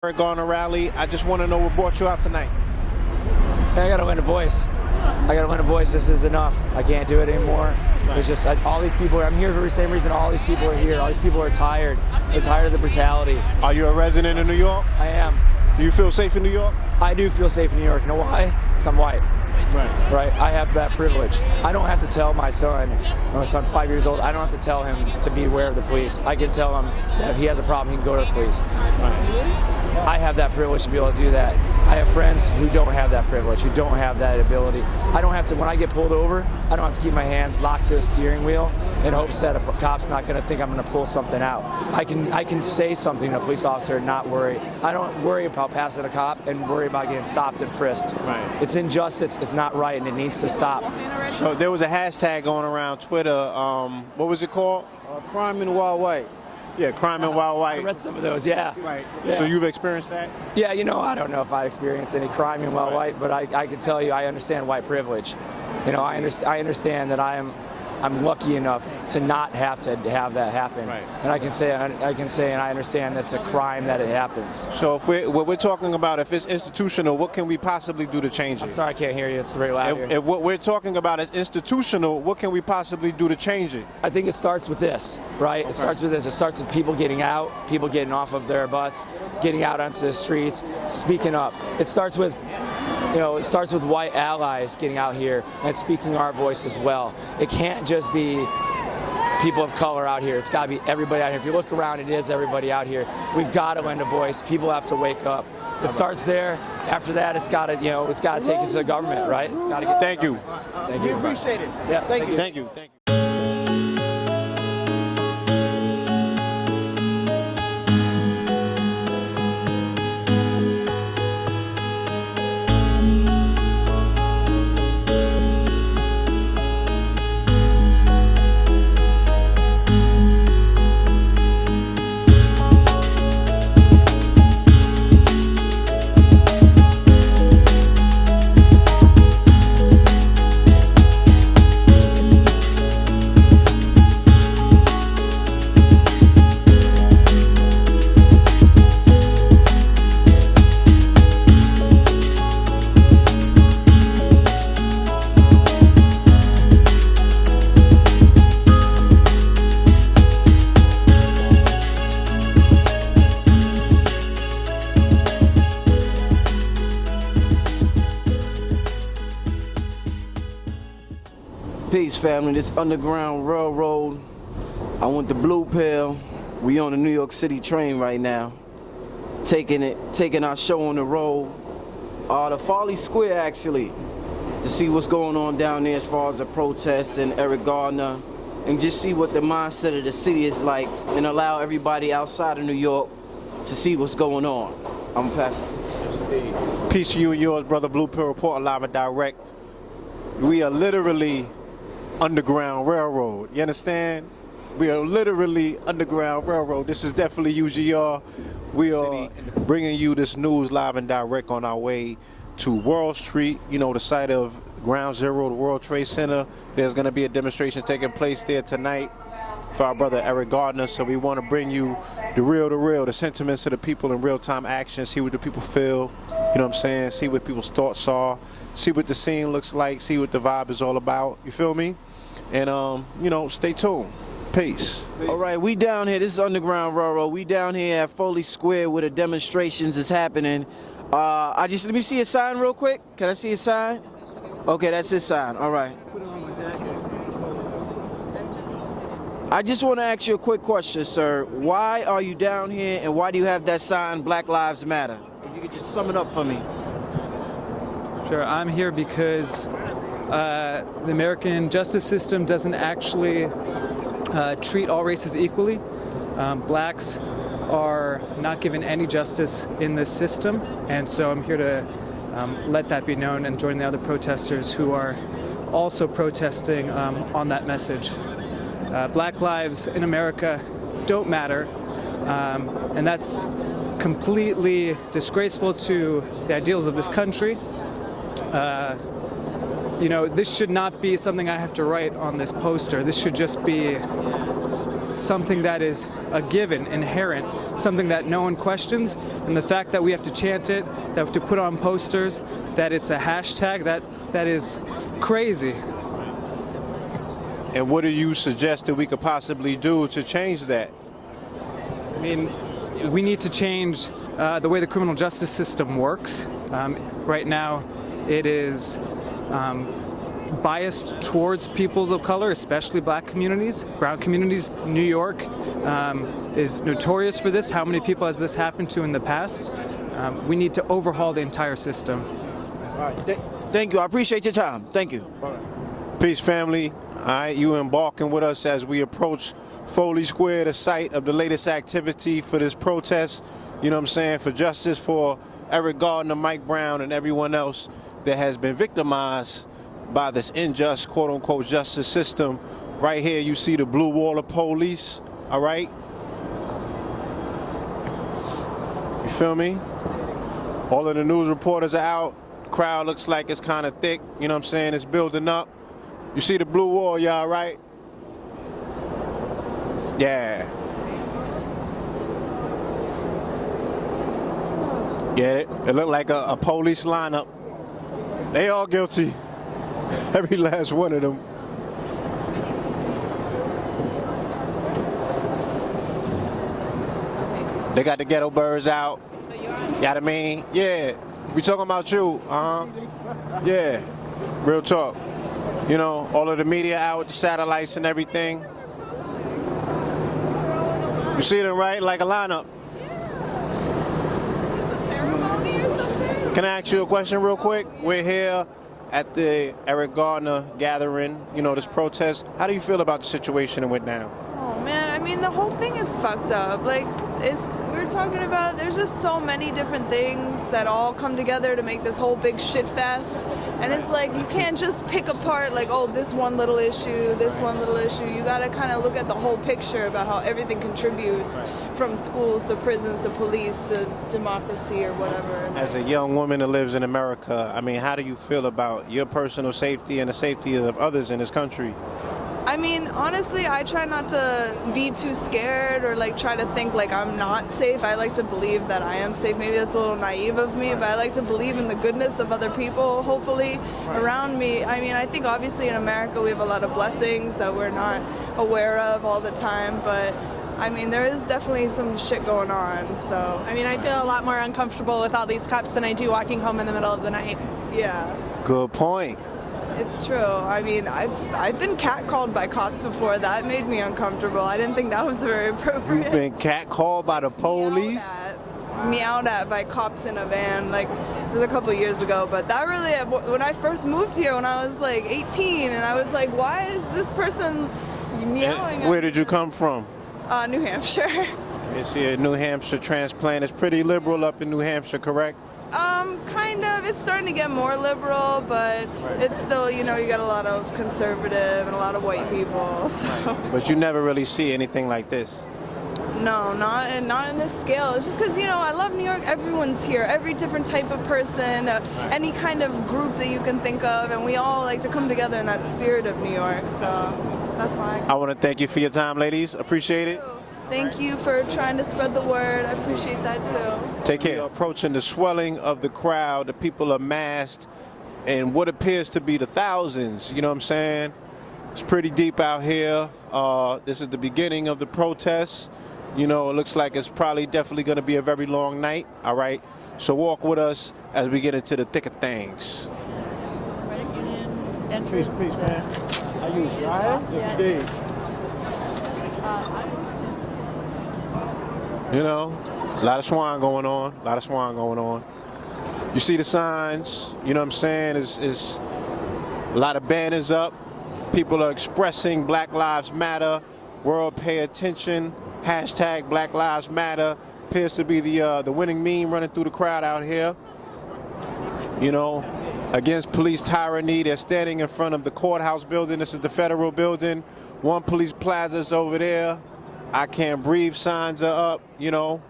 Eric Garner rally. I just want to know what brought you out tonight. I gotta win a voice. I gotta win a voice. This is enough. I can't do it anymore. It's just all these people. I'm here for the same reason all these people are here. All these people are tired. They're tired of the brutality. Are you a resident of New York? I am. Do you feel safe in New York? I do feel safe in New York. You know why? Because I'm white. Right. I have that privilege. I don't have to tell my son, 5 years old, I don't have to tell him to be aware of the police. I can tell him that if he has a problem, he can go to the police. I have that privilege to be able to do that. I have friends who don't have that privilege, who don't have that ability. I don't have to, when I get pulled over, I don't have to keep my hands locked to the steering wheel in hopes that a cop's not going to think I'm going to pull something out. I can say something to a police officer and not worry. I don't worry about passing a cop and worry about getting stopped and frisked. Right. It's injustice, it's not right, and it needs to stop. So there was a hashtag going around Twitter. What was it called? Crime in Wild White. Yeah, crime in Wild White. I read some of those, yeah. Right. Yeah. So you've experienced that? Yeah, I don't know if I experienced any crime in Wild White, but I can tell you I understand white privilege. I understand that I'm lucky enough to not have to have that happen. Right. And I can say and I understand that it's a crime that it happens. So what we're talking about, if it's institutional, what can we possibly do to change it? I'm sorry I can't hear you, it's very loud here. If what we're talking about is institutional, what can we possibly do to change it? I think it starts with this, right? Okay. It starts with this. It starts with people getting out, people getting off of their butts, getting out onto the streets, speaking up. It starts with white allies getting out here and speaking our voice as well. It can't just be people of color out here. It's got to be everybody out here. If you look around, it is everybody out here. We've got to lend a voice. People have to wake up. It starts there. After that, it's got to take it to the government, right? It's got to get. Thank you. Thank you. We appreciate it. Yeah. Thank you. Thank you. Thank you. Peace, family. This Underground Railroad. I want the blue pill. We on the New York City train right now, taking our show on the road. The Farley Square, actually, to see what's going on down there as far as the protests and Eric Garner, and just see what the mindset of the city is like, and allow everybody outside of New York to see what's going on. I'm passing. Yes, indeed. Peace to you and yours, brother. Blue Pill reporting live and direct. We are literally Underground Railroad. You understand? We are literally Underground Railroad. This is definitely UGR. We are bringing you this news live and direct on our way to World Street, the site of Ground Zero, the World Trade Center. There's going to be a demonstration taking place there tonight for our brother Eric Garner. So we want to bring you the sentiments of the people in real-time action, see what the people feel, see what people's thoughts are, see what the scene looks like, see what the vibe is all about. You feel me? And, stay tuned. Peace. All right, we down here. This is Underground Railroad. We down here at Foley Square where the demonstrations is happening. Let me see a sign real quick. Can I see a sign? Okay, that's his sign. All right. I just want to ask you a quick question, sir. Why are you down here, and why do you have that sign, Black Lives Matter? If you could just sum it up for me. Sure, I'm here because the American justice system doesn't actually treat all races equally. Blacks are not given any justice in this system, and so I'm here to let that be known and join the other protesters who are also protesting on that message. Black lives in America don't matter, and that's completely disgraceful to the ideals of this country. This should not be something I have to write on this poster. This should just be something that is a given, inherent, something that no one questions, and the fact that we have to chant it, that we have to put on posters, that it's a hashtag, that is crazy. And what do you suggest that we could possibly do to change that? I mean, we need to change the way the criminal justice system works. Right now, it is biased towards people of color, especially black communities, brown communities. New York is notorious for this. How many people has this happened to in the past? We need to overhaul the entire system. All right, thank you. I appreciate your time. Thank you. Peace, family. All right, you embarking with us as we approach Foley Square, the site of the latest activity for this protest, you know what I'm saying, for justice for Eric Garner, Mike Brown, and everyone else that has been victimized by this unjust, quote-unquote, justice system. Right here, you see the blue wall of police, all right? You feel me? All of the news reporters are out. The crowd looks like it's kind of thick, you know what I'm saying? It's building up. You see the blue wall, y'all, right? Yeah. Get it? It looked like a police lineup. They all guilty. Every last one of them. They got the ghetto birds out. You know what I mean? Yeah. We talking about you. Yeah. Real talk. You know, all of the media out with the satellites and everything. You see them, right? Like a lineup. Can I ask you a question real quick? We're here at the Eric Garner gathering, you know, this protest. How do you feel about the situation that went down? Oh man, I mean the whole thing is fucked up. Like we were talking about, there's just so many different things that all come together to make this whole big shit fest. And it's like you can't just pick apart like, oh, this one little issue, this one little issue. You gotta kind of look at the whole picture about how everything contributes, from schools to prisons to police to democracy or whatever. As a young woman that lives in America, I mean, how do you feel about your personal safety and the safety of others in this country? I mean, honestly, I try not to be too scared or like try to think like I'm not safe. I like to believe that I am safe. Maybe that's a little naive of me, but I like to believe in the goodness of other people, hopefully, around me. I mean, I think obviously in America we have a lot of blessings that we're not aware of all the time, but I mean, there is definitely some shit going on, so. I mean, I feel a lot more uncomfortable with all these cops than I do walking home in the middle of the night. Yeah. Good point. It's true. I mean, I've been catcalled by cops before. That made me uncomfortable. I didn't think that was very appropriate. You've been catcalled by the police? Meowed at by cops in a van. Like, it was a couple years ago. But that really, when I first moved here when I was like 18, and I was like, why is this person meowing? Where did you come from? New Hampshire. It's your New Hampshire transplant. It's pretty liberal up in New Hampshire, correct? Kind of. It's starting to get more liberal, but it's still, you know, you got a lot of conservative and a lot of white people. So. But you never really see anything like this. No, not in this scale. It's just because, you know, I love New York. Everyone's here. Every different type of person, any kind of group that you can think of, and we all like to come together in that spirit of New York. So that's why. I want to thank you for your time, ladies. Appreciate it. Thank you for trying to spread the word. I appreciate that too. Take care. Approaching the swelling of the crowd, the people are massed in what appears to be the thousands. You know what I'm saying? It's pretty deep out here. This is the beginning of the protests. You know, it looks like it's probably definitely going to be a very long night. All right. So walk with us as we get into the thick of things. Credit union Peace, entrance. man. How you, Ryan? Yeah. Steve. You know, a lot of swine going on. You see the signs, you know what I'm saying? It's a lot of banners up. People are expressing Black Lives Matter, world pay attention, hashtag Black Lives Matter. Appears to be the winning meme running through the crowd out here. You know, against police tyranny. They're standing in front of the courthouse building. This is the federal building. One Police Plaza's over there. I can't breathe signs are up, you know.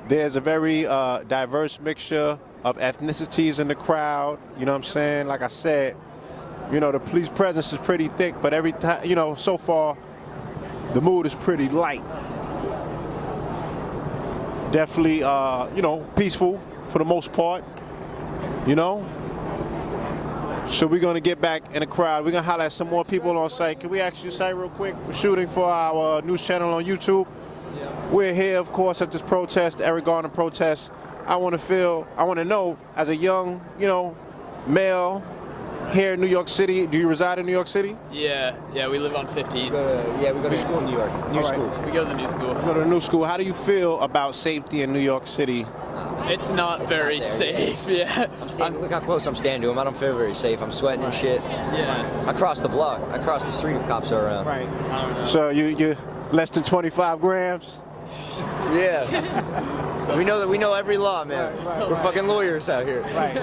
There's a very diverse mixture of ethnicities in the crowd, you know what I'm saying? Like I said, you know, the police presence is pretty thick, but every time, you know, so far, The mood is pretty light. Definitely, you know, peaceful for the most part, you know. So we're gonna get back in the crowd. We're gonna holler at some more people on site. Can we ask you, site, real quick? We're shooting for our news channel on YouTube. We're here, of course, at this protest, the Eric Garner protest. I want to know, as a young, you know, male here in New York City. Do you reside in New York City? Yeah, we live on 15th. Yeah, we go to school in New York. New school. We go to the new school. Go to the new school. How do you feel about safety in New York City? It's not very safe, yeah. Look how close I'm standing to him. I don't feel very safe. I'm sweating and shit. Yeah. Across the block, across the street if cops are around. Right. I don't know. So you less than 25 grams? Yeah. We know every law, man. We're fucking lawyers out here. Right.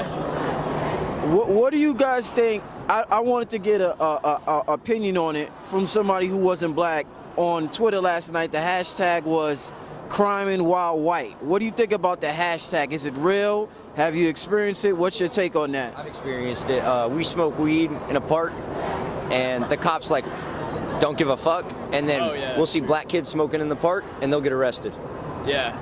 What do you guys think? I wanted to get a opinion on it from somebody who wasn't black. On Twitter last night, the hashtag was "Criming while white." What do you think about the hashtag? Is it real? Have you experienced it? What's your take on that? I've experienced it. We smoke weed in a park, and the cops like don't give a fuck, and then we'll see black kids smoking in the park, and they'll get arrested. Yeah.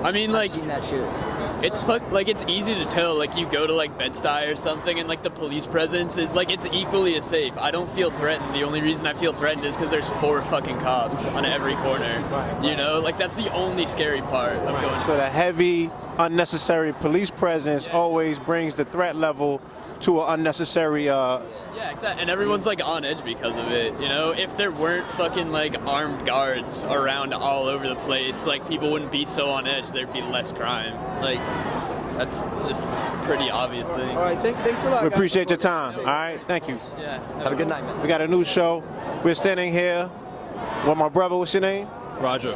I mean, like, I've seen that shit. it's easy to tell. Like, you go to like Bed-Stuy or something, and like the police presence is like it's equally as safe. I don't feel threatened. The only reason I feel threatened is because there's 4 fucking cops on every corner. You know, like that's the only scary part of going. So the heavy, unnecessary police presence always brings the threat level to an unnecessary. Yeah, exactly. And everyone's like on edge because of it. You know, if there weren't fucking like armed guards around all over the place, like people wouldn't be so on edge. There'd be less crime. Like that's just pretty obvious thing. All right, thanks a lot. We guys. appreciate your time. All right, thank you. Yeah. Have a good night, man. We got a new show. We're standing here with my brother. What's your name? Roger.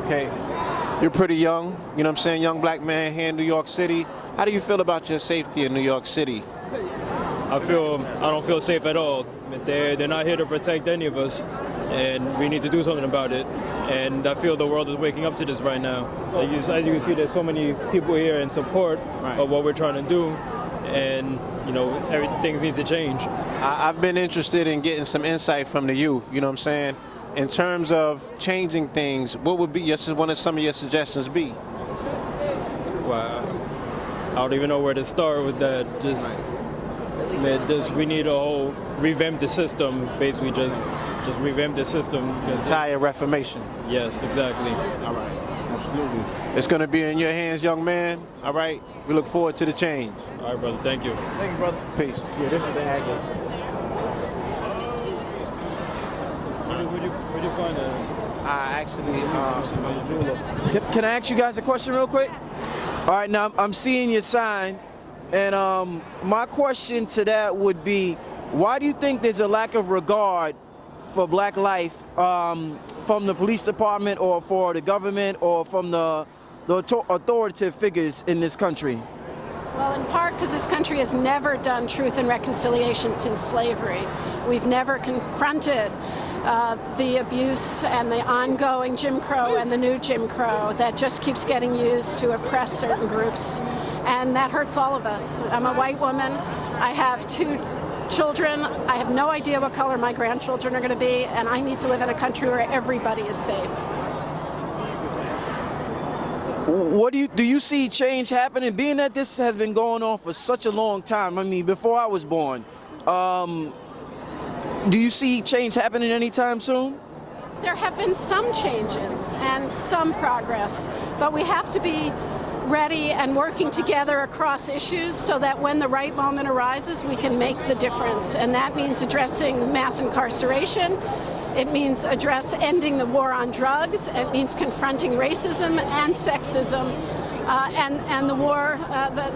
Okay. You're pretty young. You know what I'm saying? Young black man here in New York City. How do you feel about your safety in New York City? I don't feel safe at all. They're not here to protect any of us, and we need to do something about it. And I feel the world is waking up to this right now. As you can see, there's so many people here in support of what we're trying to do, and you know, things need to change. I've been interested in getting some insight from the youth. You know what I'm saying? In terms of changing things, what would be some of your suggestions be? Wow. I don't even know where to start with that. We need a whole revamp the system, basically just revamp the system. Entire reformation. Yes, exactly. All right. Absolutely. It's going to be in your hands, young man. All right. We look forward to the change. All right, brother. Thank you. Thank you, brother. Peace. Yeah, this is the agate. Where'd you find that? I actually, Can I ask you guys a question real quick? All right, now I'm seeing your sign, and my question to that would be, why do you think there's a lack of regard for black life from the police department or for the government or from the authoritative figures in this country? Well, in part because this country has never done truth and reconciliation since slavery. We've never confronted the abuse and the ongoing Jim Crow and the new Jim Crow that just keeps getting used to oppress certain groups. And that hurts all of us. I'm a white woman. I have 2 children. I have no idea what color my grandchildren are going to be, and I need to live in a country where everybody is safe. What do you see change happening, being that this has been going on for such a long time? I mean, before I was born. Do you see change happening anytime soon? There have been some changes and some progress, but we have to be ready and working together across issues so that when the right moment arises, we can make the difference. And that means addressing mass incarceration. It means ending the war on drugs. It means confronting racism and sexism. And the war,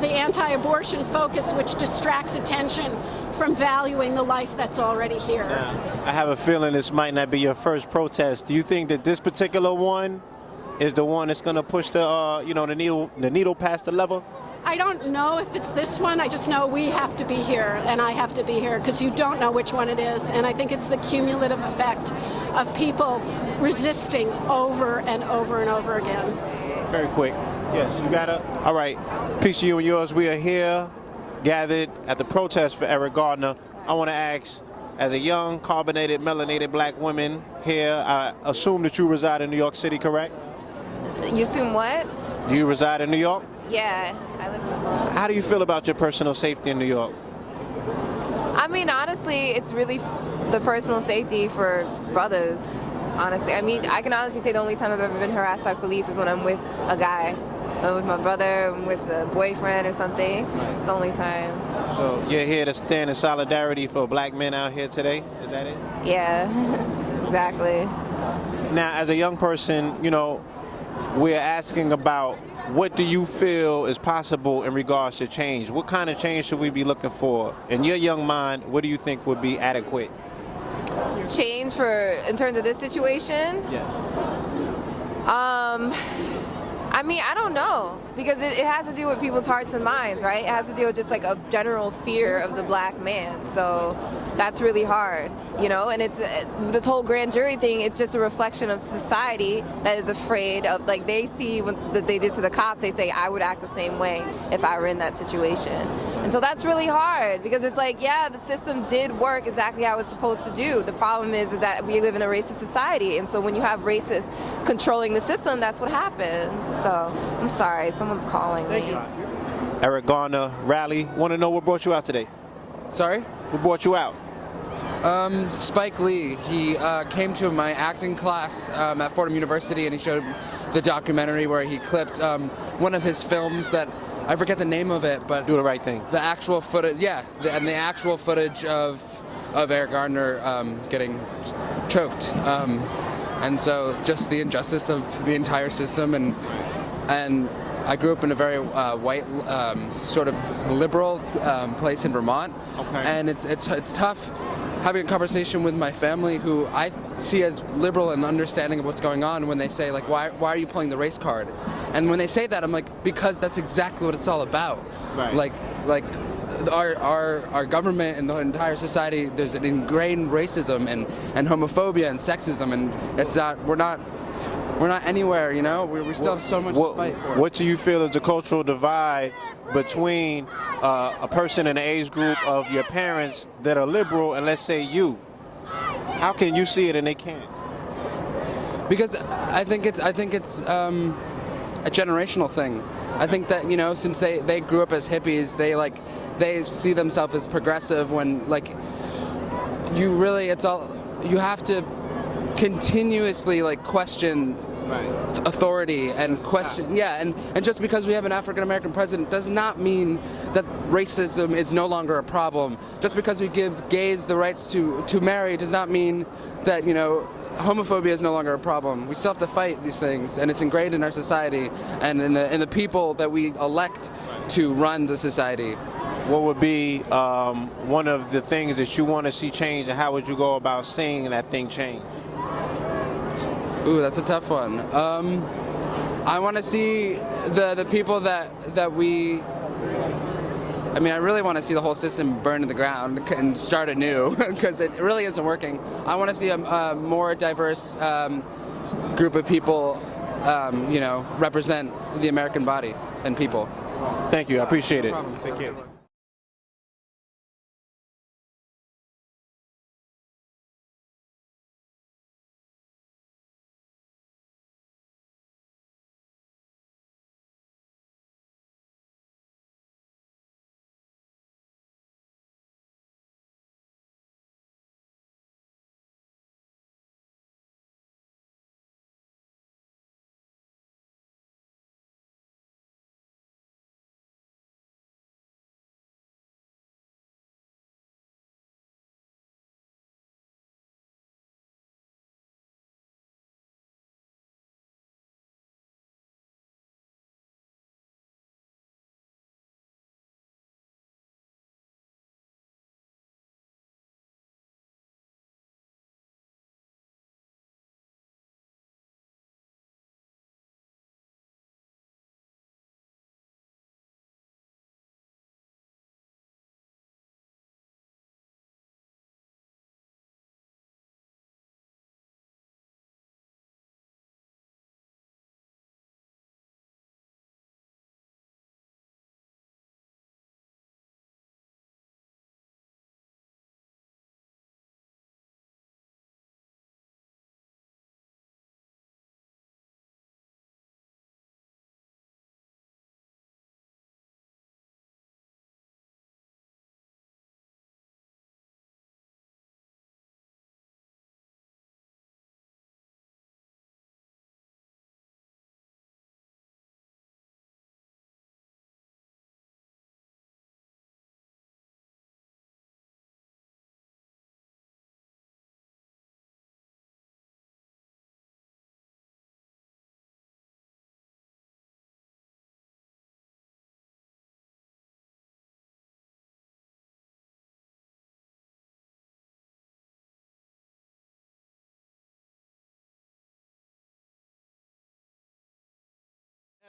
the anti-abortion focus, which distracts attention from valuing the life that's already here. I have a feeling this might not be your first protest. Do you think that this particular one is the one that's going to push the needle past the lever? I don't know if it's this one. I just know we have to be here, and I have to be here, because you don't know which one it is. And I think it's the cumulative effect of people resisting over and over and over again. Very quick. Yes, you got it. All right. Peace to you and yours. We are here gathered at the protest for Eric Garner. I want to ask, as a young, carbonated, melanated black woman here, I assume that you reside in New York City, correct? You assume what? Do you reside in New York? Yeah, I live in the Bronx. How do you feel about your personal safety in New York? I mean, honestly, it's really the personal safety for brothers, honestly. I mean, I can honestly say the only time I've ever been harassed by police is when I'm with a guy. With my brother, I'm with a boyfriend or something. It's the only time. So you're here to stand in solidarity for black men out here today? Is that it? Yeah, exactly. Now, as a young person, you know, we're asking about what do you feel is possible in regards to change? What kind of change should we be looking for? In your young mind, what do you think would be adequate? Change in terms of this situation? Yeah. I mean, I don't know, because it has to do with people's hearts and minds, right? It has to do with just like a general fear of the black man. So that's really hard, you know? And it's this whole grand jury thing, it's just a reflection of society that is afraid of, like, they see what they did to the cops, they say, I would act the same way if I were in that situation. And so that's really hard, because it's like, yeah, the system did work exactly how it's supposed to do. The problem is that we live in a racist society, and so when you have racists controlling the system, that's what happens. So I'm sorry, someone's calling me. Eric Garner, Rally. Want to know what brought you out today? Sorry? What brought you out? Spike Lee. He came to my acting class at Fordham University, and he showed the documentary where he clipped one of his films that I forget the name of it, but Do the Right Thing. the actual footage, yeah, and the actual footage of Eric Garner getting choked, and so just the injustice of the entire system, and I grew up in a very white, sort of liberal place in Vermont, and it's tough having a conversation with my family, who I see as liberal and understanding of what's going on, when they say, like, why are you playing the race card? And when they say that, I'm like, because that's exactly what it's all about. Right. Like our government and the entire society, there's an ingrained racism and homophobia and sexism, and it's not we're not anywhere, you know. We still have so much to fight for. What do you feel is the cultural divide between a person in the age group of your parents that are liberal and, let's say, you? How can you see it and they can't? Because I think it's a generational thing. I think that, you know, since they grew up as hippies, they see themselves as progressive, when, like, you have to continuously, like, question authority and question, and just because we have an African American president does not mean that racism is no longer a problem. Just because we give gays the rights to marry does not mean that, you know, homophobia is no longer a problem. We still have to fight these things, and it's ingrained in our society and in the people that we elect to run the society. What would be one of the things that you want to see change, and how would you go about seeing that thing change? Ooh, that's a tough one. I want to see the people that we. I mean, I really want to see the whole system burn to the ground and start anew, because it really isn't working. I want to see a more diverse group of people, you know, represent the American body and people. Thank you. I appreciate it. Take care.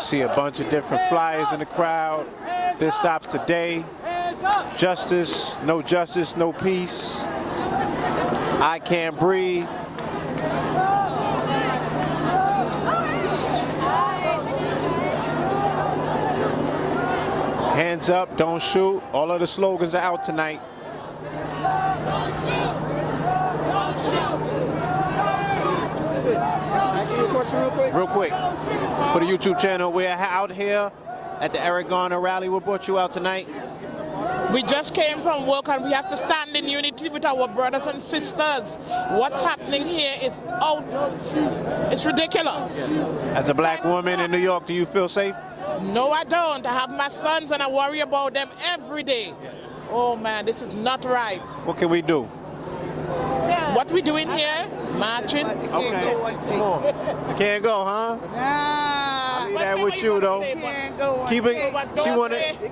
See a bunch of different flyers in the crowd. This stops today. Justice, no peace. I can't breathe. Hands up, don't shoot. All of the slogans are out tonight. Real quick. For the YouTube channel, we're out here at the Eric Garner rally. What brought you out tonight? We just came from work and we have to stand in unity with our brothers and sisters. What's happening here is it's ridiculous. As a black woman in New York, do you feel safe? No, I don't. I have my sons and I worry about them every day. Oh man, this is not right. What can we do? What we doing here? Marching? Okay. Come on. You can't go, huh? I'll leave that with you, though.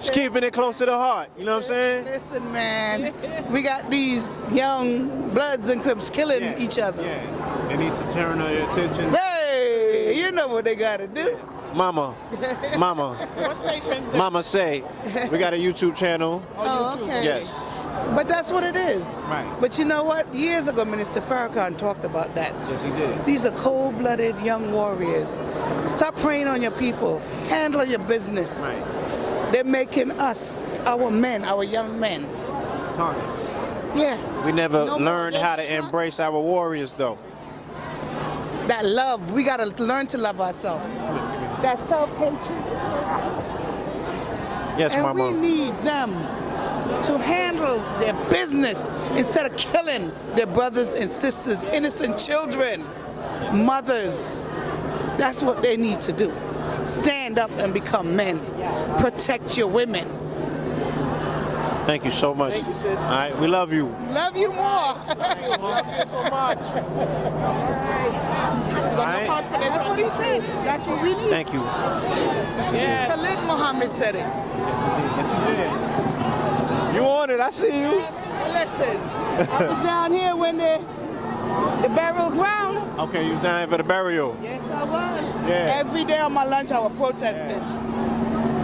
She's keeping it close to the heart. You know what I'm saying? Listen, man, we got these young Bloods and Crips killing each other. Yeah. They need to turn their attention. Hey, you know what they got to do. Mama, Mama say, we got a YouTube channel. Oh, okay. Yes. But that's what it is. Right. But you know what? Years ago, Minister Farrakhan talked about that. Yes, he did. These are cold-blooded young warriors. Stop preying on your people. Handle your business. Right. They're making us, our men, our young men. Yeah. We never learned how to embrace our warriors, though. That love, we got to learn to love ourselves. That self-hatred. Yes, and Mama. we need them to handle their business instead of killing their brothers and sisters, innocent children, mothers. That's what they need to do. Stand up and become men. Protect your women. Thank you so much. Thank you, sis. All right, we love you. Love you more. Love you so much. That's what he said. That's what we need. Thank you. Yes. Khalid Muhammad said it. Yes, he did. You on it, I see you. Listen, I was down here when the burial ground. Okay, you down here for the burial. Yes, I was. Yeah. Every day on my lunch, I was protesting.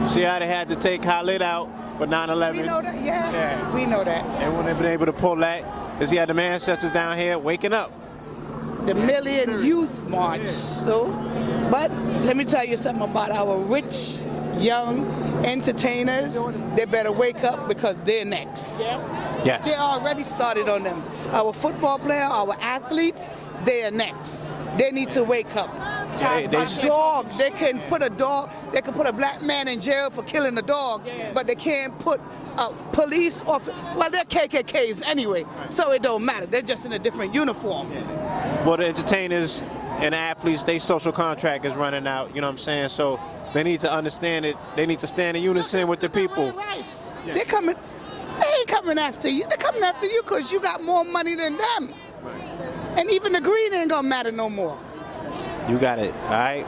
See how they had to take Khalid out for 9/11? We know that, yeah. We know that. They wouldn't have been able to pull that because he had the ancestors down here waking up. The Million Youth March. So, but let me tell you something about our rich, young entertainers. They better wake up because they're next. Yes. They already started on them. Our football player, our athletes, they are next. They need to wake up. Yeah, A dog, they can put a black man in jail for killing a dog, but they can't put a police officer. Well, they're KKKs anyway, so it don't matter. They're just in a different uniform. Well, the entertainers and athletes, their social contract is running out, you know what I'm saying? So they need to understand it. They need to stand in unison with the people. Rice. They ain't coming after you. They're coming after you because you got more money than them. And even the green ain't gonna matter no more. You got it, all right?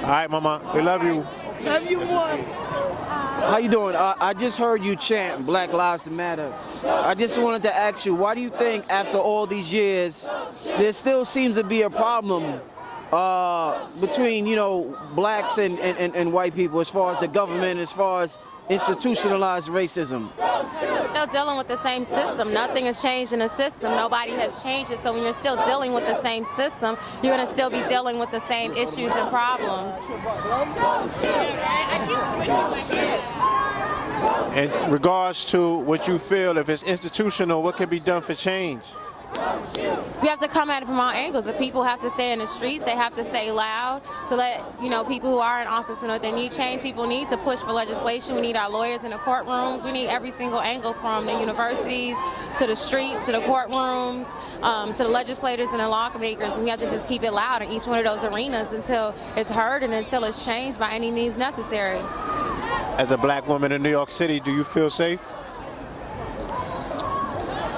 All right, Mama, we love you. Love you more. How you doing? I just heard you chant Black Lives Matter. I just wanted to ask you, why do you think after all these years, there still seems to be a problem between, blacks and white people as far as the government, as far as institutionalized racism? You're still dealing with the same system. Nothing has changed in the system. Nobody has changed it. So when you're still dealing with the same system, you're going to still be dealing with the same issues and problems. In regards to what you feel, if it's institutional, what can be done for change? We have to come at it from all angles. The people have to stay in the streets. They have to stay loud to let people who are in office know they need change. People need to push for legislation. We need our lawyers in the courtrooms. We need every single angle, from the universities to the streets to the courtrooms to the legislators and the lawmakers. And we have to just keep it loud in each one of those arenas until it's heard and until it's changed by any means necessary. As a black woman in New York City, do you feel safe?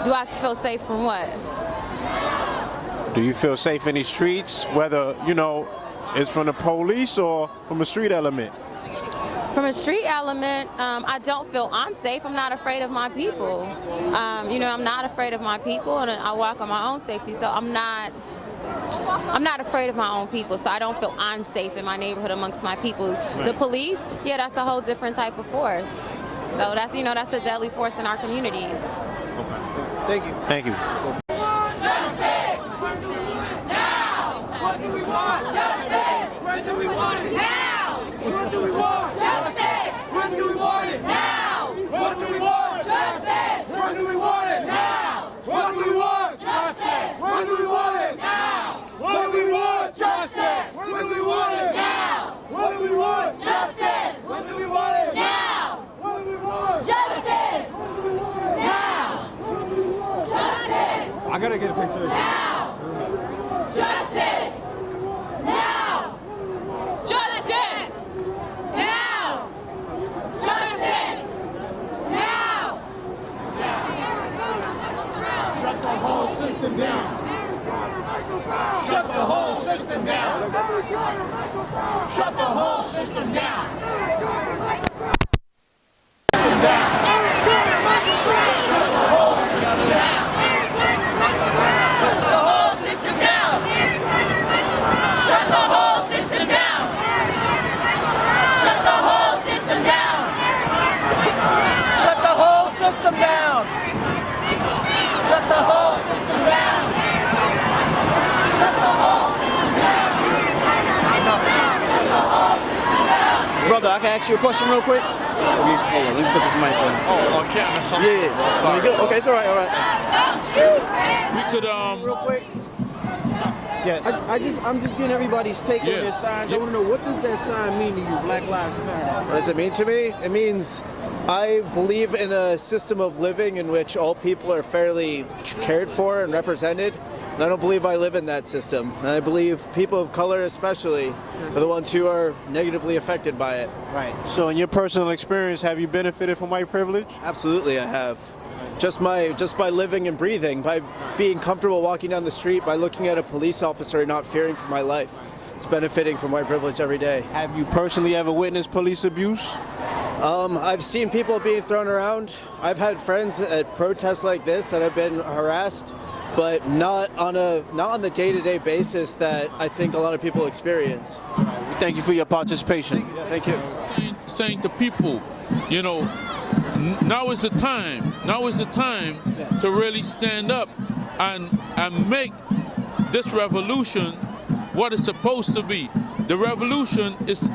Do I feel safe from what? Do you feel safe in these streets, whether, it's from the police or from a street element? From a street element, I don't feel unsafe. I'm not afraid of my people. I'm not afraid of my people, and I walk on my own safety, so I'm not afraid of my own people, so I don't feel unsafe in my neighborhood amongst my people. Right. The police, that's a whole different type of force. So that's a deadly force in our communities. Thank you. Thank you. Justice! Now! What do we want? Justice! When do we want it? Now! What do we want? Justice! When do we want it? Now! What do we want? Justice! When do we want it? Now! What do we want? Justice! When do we want it? Now! What do we want? Justice! When do we want it? Now! What do we want? Justice! When do we want it? Now! What do we want? Justice! Now! Justice! I gotta get a picture. Now! Justice! Now! Justice! Now! Justice! Now! down. Shut the whole system down. Shut the whole system down. System down. Shut the whole system down. Shut the whole system down. Shut the whole system down. Shut the whole system down. Shut the whole system down. Shut the whole system down. Brother, I can ask you a question real quick? Hold on, let me put this mic on. Oh, okay. Yeah. You good? Okay, it's all right, all right. We could, real quick. Yes. I'm just getting everybody's take on their signs. I want to know, what does that sign mean to you, Black Lives Matter? What does it mean to me? It means I believe in a system of living in which all people are fairly cared for and represented. And I don't believe I live in that system. And I believe people of color especially are the ones who are negatively affected by it. Right. So in your personal experience, have you benefited from white privilege? Absolutely, I have. Just by living and breathing, by being comfortable walking down the street, by looking at a police officer and not fearing for my life. It's benefiting from white privilege every day. Have you personally ever witnessed police abuse? I've seen people being thrown around. I've had friends at protests like this that have been harassed, but not on the day-to-day basis that I think a lot of people experience. Thank you for your participation. Thank you. Saying to people, you know, now is the time. Now is the time to really stand up and make this revolution what it's supposed to be. The revolution is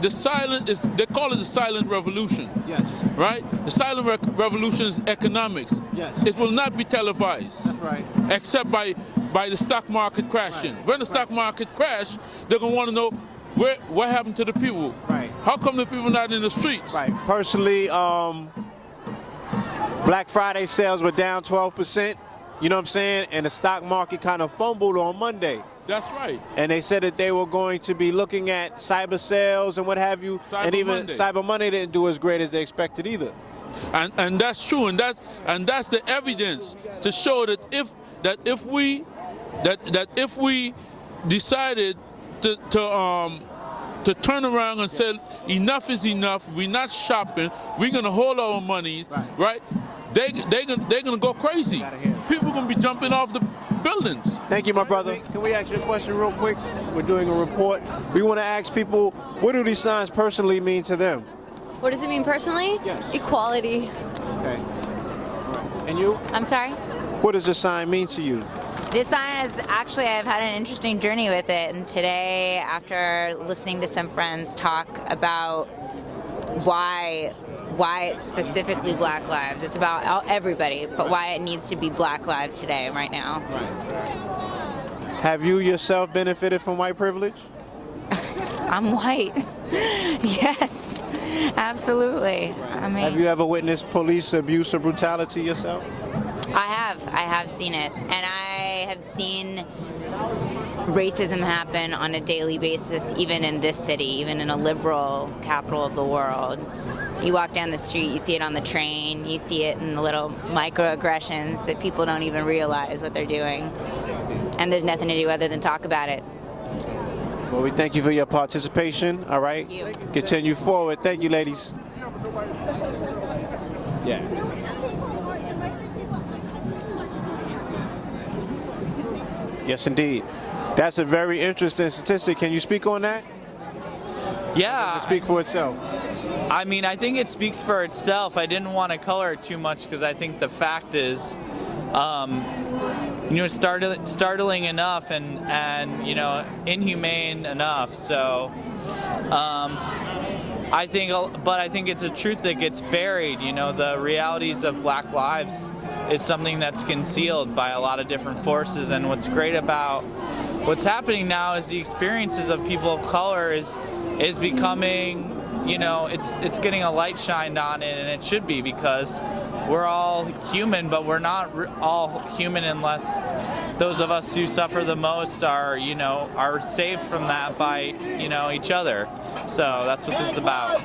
the silent is, they call it the silent revolution. Yes. Right? The silent revolution is economics. Yes. It will not be televised. That's right. Except by the stock market crashing. Right. When the stock market crash, they're gonna want to know what happened to the people. Right. How come the people not in the streets? Right. Personally, Black Friday sales were down 12%. You know what I'm saying? And the stock market kind of fumbled on Monday. That's right. And they said that they were going to be looking at cyber sales and what have you. And even Cyber Monday didn't do as great as they expected either. And that's true. And that's the evidence to show that if we decided to turn around and say enough is enough, we're not shopping, we're gonna hold our money, right? They're gonna go crazy. People are gonna be jumping off the buildings. Thank you, my brother. Can we ask you a question real quick? We're doing a report. We want to ask people, what do these signs personally mean to them? What does it mean personally? Yes. Equality. Okay. And you? I'm sorry? What does the sign mean to you? This sign is actually, I've had an interesting journey with it, and today, after listening to some friends talk about why it's specifically Black lives, it's about everybody, but why it needs to be Black lives today, right now. Right. Have you yourself benefited from white privilege? I'm white. Yes, absolutely. I mean, have you ever witnessed police abuse or brutality yourself? I have seen it, and I have seen racism happen on a daily basis, even in this city, even in a liberal capital of the world. You walk down the street, you see it on the train, you see it in the little microaggressions that people don't even realize what they're doing, and there's nothing to do other than talk about it. Well, we thank you for your participation. All right. Thank you. Continue forward. Thank you, ladies. Yeah. Yes, indeed. That's a very interesting statistic. Can you speak on that? Yeah. Speak for itself. I mean, I think it speaks for itself. I didn't want to color it too much because I think the fact is, startling enough and inhumane enough. So, I think it's a truth that gets buried. The realities of Black lives is something that's concealed by a lot of different forces. And what's great about what's happening now is the experiences of people of color is becoming, it's getting a light shined on it, and it should be, because we're all human, but we're not all human unless those of us who suffer the most are saved from that by, each other. So that's what this is about.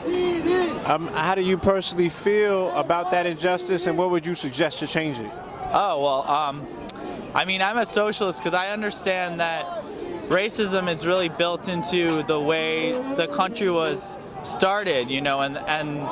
How do you personally feel about that injustice, and what would you suggest to change it? Oh, well, I mean, I'm a socialist because I understand that racism is really built into the way the country was started, you know, and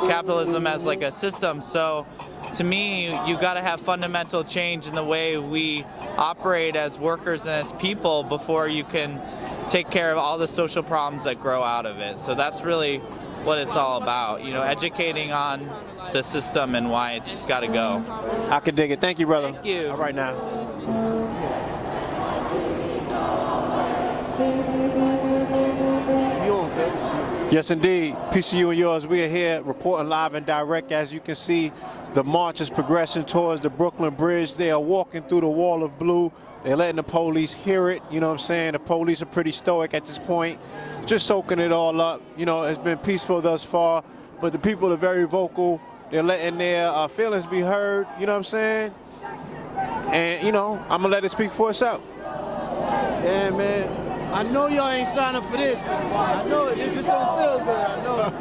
capitalism as like a system. So to me, you got to have fundamental change in the way we operate as workers and as people before you can take care of all the social problems that grow out of it. So that's really what it's all about, you know, educating on the system and why it's got to go. I can dig it. Thank you, brother. Thank you. All right now. Yes, indeed. Peace to you and yours. We are here reporting live and direct. As you can see, the march is progressing towards the Brooklyn Bridge. They are walking through the wall of blue. They're letting the police hear it. You know what I'm saying? The police are pretty stoic at this point, just soaking it all up. You know, it's been peaceful thus far, but the people are very vocal. They're letting their feelings be heard. You know what I'm saying? And, you know, I'm going to let it speak for itself. Yeah, man. I know y'all ain't signed up for this. I know it. This don't feel good. I know it.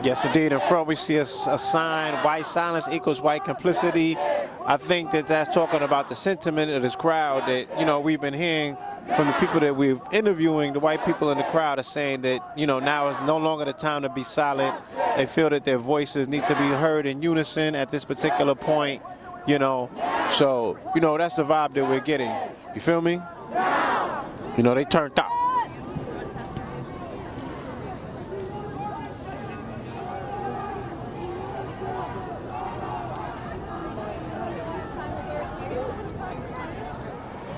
Yes, indeed. In front, we see a sign, white silence equals white complicity. I think that that's talking about the sentiment of this crowd that, you know, we've been hearing from the people that we're interviewing. The white people in the crowd are saying that, you know, now is no longer the time to be silent. They feel that their voices need to be heard in unison at this particular point, you know. So, you know, that's the vibe that we're getting. You feel me? You know, they turned up.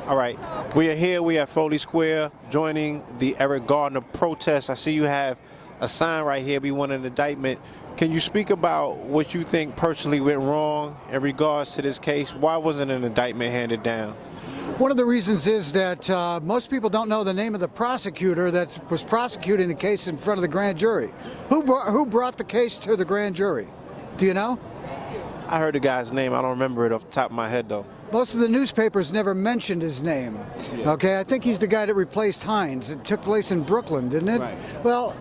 All right, we are here. We are at Foley Square joining the Eric Garner protest. I see you have a sign right here. We want an indictment. Can you speak about what you think personally went wrong in regards to this case? Why wasn't an indictment handed down? One of the reasons is that most people don't know the name of the prosecutor that was prosecuting the case in front of the grand jury. Who brought the case to the grand jury? Do you know? I heard the guy's name. I don't remember it off the top of my head, though. Most of the newspapers never mentioned his name. Okay, I think he's the guy that replaced Hines. It took place in Brooklyn, didn't it? Right. Well,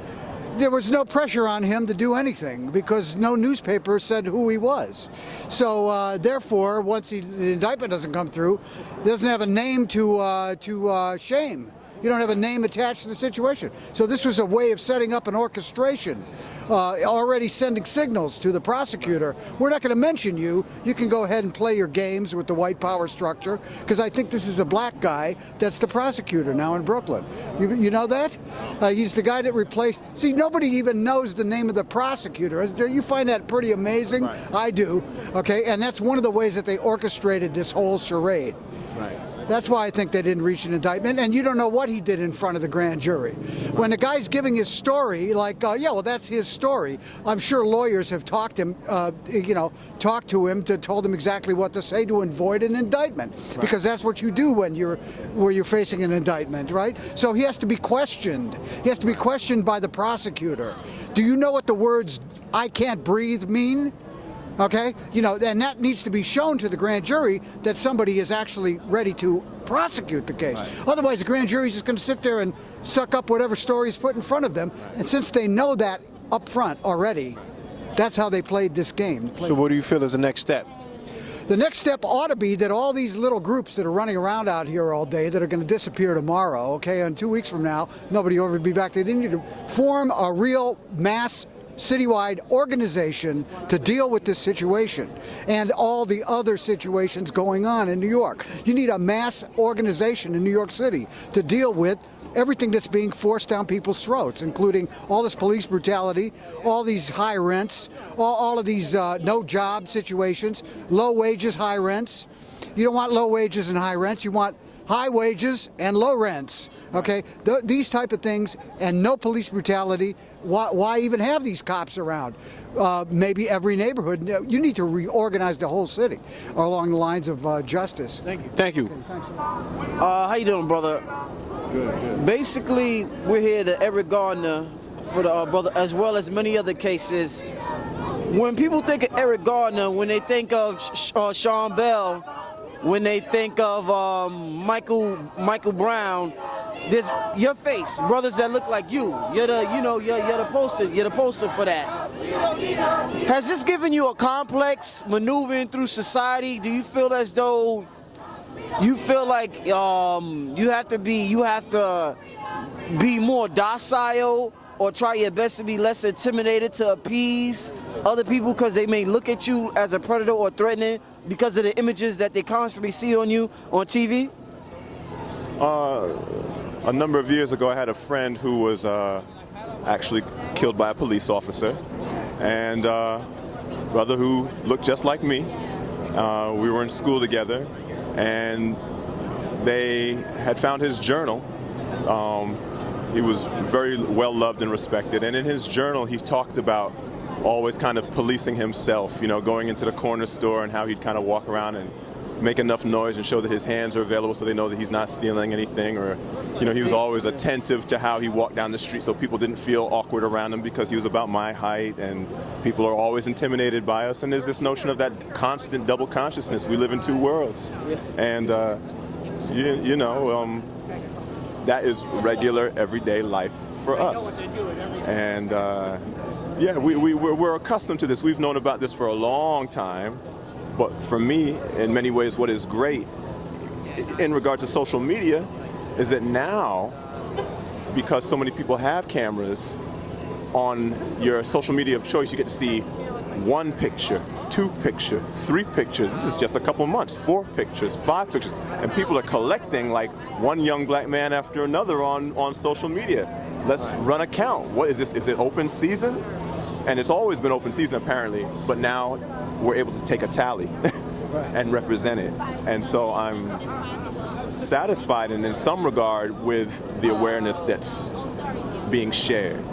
there was no pressure on him to do anything because no newspaper said who he was. So therefore, once the indictment doesn't come through, he doesn't have a name to shame. You don't have a name attached to the situation. So this was a way of setting up an orchestration, already sending signals to the prosecutor. We're not going to mention you. You can go ahead and play your games with the white power structure, because I think this is a black guy that's the prosecutor now in Brooklyn. You know that? He's the guy that replaced. See, nobody even knows the name of the prosecutor. You find that pretty amazing? Right. I do. Okay, and that's one of the ways that they orchestrated this whole charade. Right. That's why I think they didn't reach an indictment, and you don't know what he did in front of the grand jury. When the guy's giving his story, like, yeah, well, that's his story. I'm sure lawyers have talked to him, told him exactly what to say to avoid an indictment, because that's what you do when you're facing an indictment, right? So he has to be questioned. He has to be questioned by the prosecutor. Do you know what the words "I can't breathe" mean? Okay, you know, and that needs to be shown to the grand jury that somebody is actually ready to prosecute the case. Right. Otherwise, the grand jury is just going to sit there and suck up whatever story is put in front of them. Right. And since they know that up front already, that's how they played this game. So what do you feel is the next step? The next step ought to be that all these little groups that are running around out here all day that are going to disappear tomorrow, okay, and 2 weeks from now, nobody will ever be back. They need to form a real mass citywide organization to deal with this situation and all the other situations going on in New York. You need a mass organization in New York City to deal with everything that's being forced down people's throats, including all this police brutality, all these high rents, all of these no job situations, low wages, high rents. You don't want low wages and high rents. You want high wages and low rents. Okay, these type of things, and no police brutality. Why even have these cops around? Maybe every neighborhood. You need to reorganize the whole city along the lines of justice. Thank you. Thank you. Okay, thanks. How you doing, brother? Good. Basically, we're here to Eric Garner for the brother, as well as many other cases. When people think of Eric Garner, when they think of Sean Bell, when they think of Michael Brown, there's your face, brothers that look like you. You're the, you know, you're the poster. You're the poster for that. Has this given you a complex maneuvering through society? Do you feel as though you feel like you have to be more docile, or try your best to be less intimidated to appease other people because they may look at you as a predator or threatening because of the images that they constantly see on you on TV? A number of years ago, I had a friend who was actually killed by a police officer, and a brother who looked just like me. We were in school together, and they had found his journal. He was very well loved and respected, and in his journal he talked about always kind of policing himself, you know, going into the corner store and how he'd kind of walk around and make enough noise and show that his hands are available so they know that he's not stealing anything, or, you know, he was always attentive to how he walked down the street so people didn't feel awkward around him because he was about my height, and people are always intimidated by us, and there's this notion of that constant double consciousness. We live in two worlds, and you know, that is regular everyday life for us. And yeah, we're accustomed to this. We've known about this for a long time. But for me, in many ways, what is great in regard to social media is that now, because so many people have cameras, on your social media of choice, you get to see 1 picture, 2 pictures, 3 pictures. This is just a couple months, 4 pictures, 5 pictures. And people are collecting like one young black man after another on social media. Let's run a count. What is this? Is it open season? And it's always been open season apparently, but now we're able to take a tally and represent it. And so I'm satisfied and in some regard with the awareness that's being shared.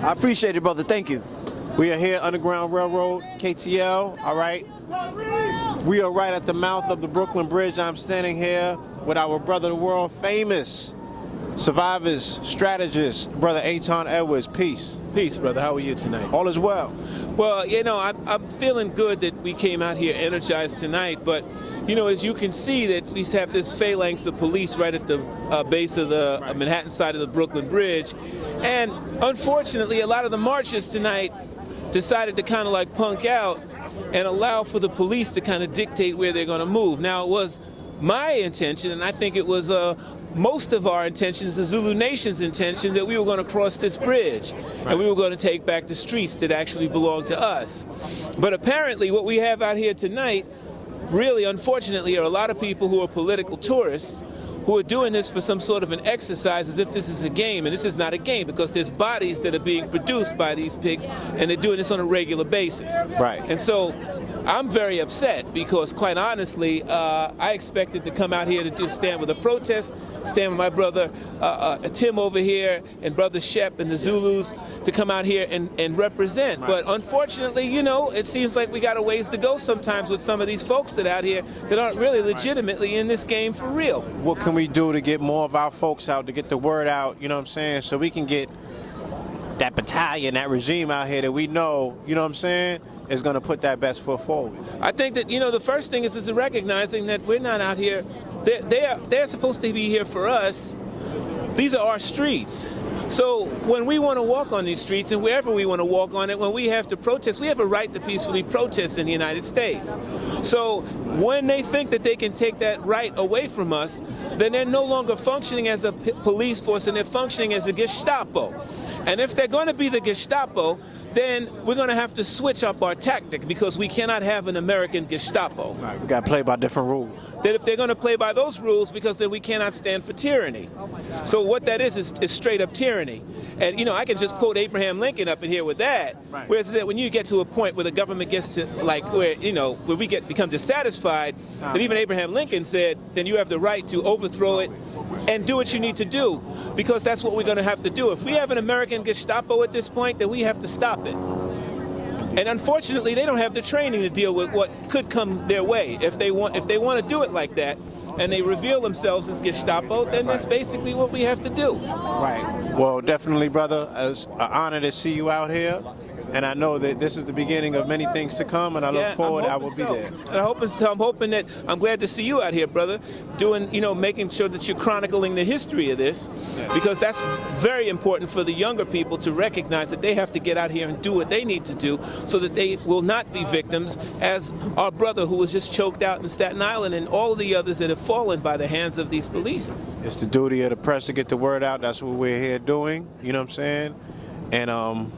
I appreciate it, brother. Thank you. We are here, Underground Railroad, KTL, all right? We are right at the mouth of the Brooklyn Bridge. I'm standing here with our brother, the world famous survivors, strategist, brother Aton Edwards. Peace. Peace, brother. How are you tonight? All is well. Well, you know, I'm feeling good that we came out here energized tonight, but, you know, as you can see that we have this phalanx of police right at the base of the Manhattan side of the Brooklyn Bridge, and unfortunately a lot of the marchers tonight decided to kind of like punk out and allow for the police to kind of dictate where they're going to move. Now, it was my intention, and I think it was most of our intentions, the Zulu Nation's intention, that we were going to cross this bridge and we were going to take back the streets that actually belong to us. But apparently what we have out here tonight, really unfortunately, are a lot of people who are political tourists who are doing this for some sort of an exercise as if this is a game, and this is not a game because there's bodies that are being produced by these pigs and they're doing this on a regular basis. Right. And so I'm very upset because, quite honestly, I expected to come out here to stand with a protest, stand with my brother Tim over here and brother Shep and the Zulus to come out here and represent. Right. But unfortunately, you know, it seems like we got a ways to go sometimes with some of these folks that out here that aren't really legitimately in this game for real. What can we do to get more of our folks out, to get the word out, you know what I'm saying, so we can get that battalion, that regime out here that we know, you know what I'm saying, is going to put that best foot forward? I think that, you know, the first thing is recognizing that we're not out here. They're supposed to be here for us. These are our streets. So when we want to walk on these streets and wherever we want to walk on it, when we have to protest, we have a right to peacefully protest in the United States. So when they think that they can take that right away from us, then they're no longer functioning as a police force and they're functioning as a Gestapo. And if they're going to be the Gestapo, then we're going to have to switch up our tactic because we cannot have an American Gestapo. Right, we got to play by different rules. That if they're going to play by those rules, because then we cannot stand for tyranny. So what that is straight up tyranny. And, you know, I can just quote Abraham Lincoln up in here with that. Right. Whereas that when you get to a point where the government gets to, like, where, you know, where we become dissatisfied, that even Abraham Lincoln said, then you have the right to overthrow it and do what you need to do, because that's what we're going to have to do. If we have an American Gestapo at this point, then we have to stop it. And unfortunately, they don't have the training to deal with what could come their way. If they want to do it like that, and they reveal themselves as Gestapo, then that's basically what we have to do. Right. Well, definitely, brother. It's an honor to see you out here. And I know that this is the beginning of many things to come, and I look forward. I will be there. I'm hoping that I'm glad to see you out here, brother, doing, making sure that you're chronicling the history of this, because that's very important for the younger people to recognize that they have to get out here and do what they need to do so that they will not be victims, as our brother who was just choked out in Staten Island and all of the others that have fallen by the hands of these police. It's the duty of the press to get the word out. That's what we're here doing. You know what I'm saying? And I'm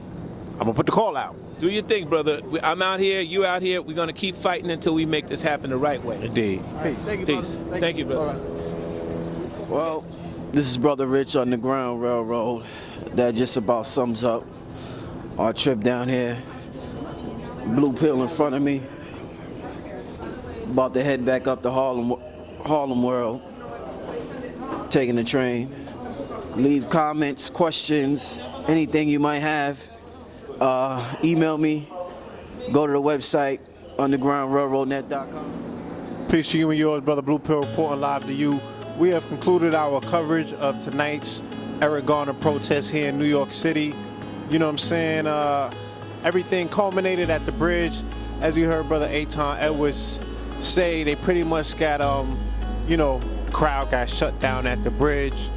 gonna put the call out. Do your thing, brother. I'm out here, you out here. We're gonna keep fighting until we make this happen the right way. Indeed. Peace. Peace. Thank you, brother. Well, this is Brother Rich, Underground Railroad. That just about sums up our trip down here. Blue pill in front of me. About to head back up to Harlem World. Taking the train. Leave comments, questions, anything you might have. Email me. Go to the website, undergroundrailroadnet.com. Peace to you and yours, Brother Blue Pill, reporting live to you. We have concluded our coverage of tonight's Eric Garner protest here in New York City. You know what I'm saying? Everything culminated at the bridge. As you heard Brother Aton Edwards say, they pretty much got, the crowd got shut down at the bridge.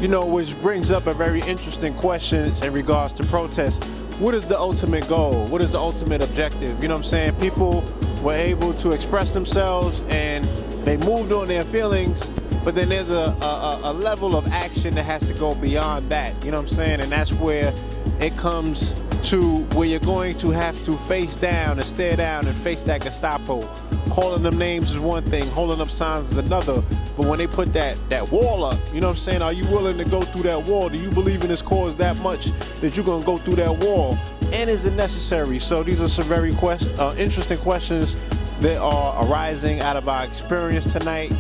Which brings up a very interesting question in regards to protests. What is the ultimate goal? What is the ultimate objective? You know what I'm saying? People were able to express themselves and they moved on their feelings, but then there's a level of action that has to go beyond that. You know what I'm saying? And that's where it comes to where you're going to have to face down and stare down and face that Gestapo. Calling them names is one thing, holding up signs is another. But when they put that wall up, you know what I'm saying? Are you willing to go through that wall? Do you believe in this cause that much that you're going to go through that wall? And is it necessary? So these are some very interesting questions that are arising out of our experience tonight.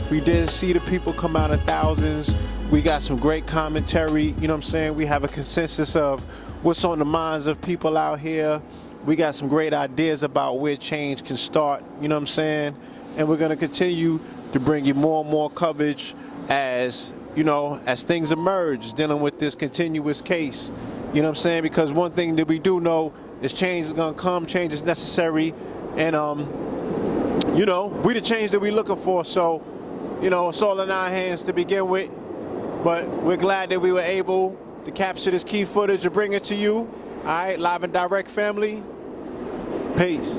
We did see the people come out in thousands. We got some great commentary. You know what I'm saying? We have a consensus of what's on the minds of people out here. We got some great ideas about where change can start. You know what I'm saying? And we're going to continue to bring you more and more coverage as things emerge, dealing with this continuous case. You know what I'm saying? Because one thing that we do know is change is going to come, change is necessary, and we the change that we're looking for. So, it's all in our hands to begin with, but we're glad that we were able to capture this key footage and bring it to you. All right, live and direct, family. Peace.